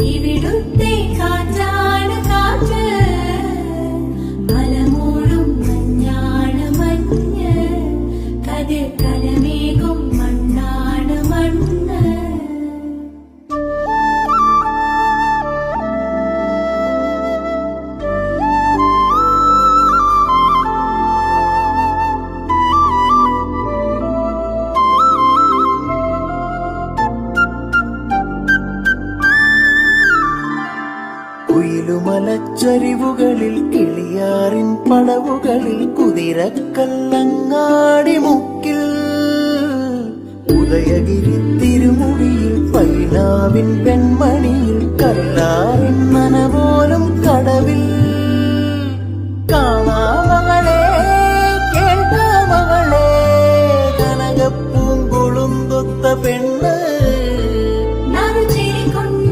ഇവിടുത്തെ കാറ്റാണ് കാറ്റ്, മലമൂടും മഞ്ഞാണ് മഞ്ഞ്, കതിർ കലമേകും മണ്ണാണ് മണ്ണ്. കുയിലുമലച്ചരിവുകളിൽ കിളിയാറിൻ പടവുകളിൽ കുതിരക്കല്ലങ്ങാടി മുക്കിൽ ഉദയഗിരി തിരുമുടിയിൽ പൈനാവിൻ പെൺമണിയിൽ കല്ലാറിൻ നനപോലും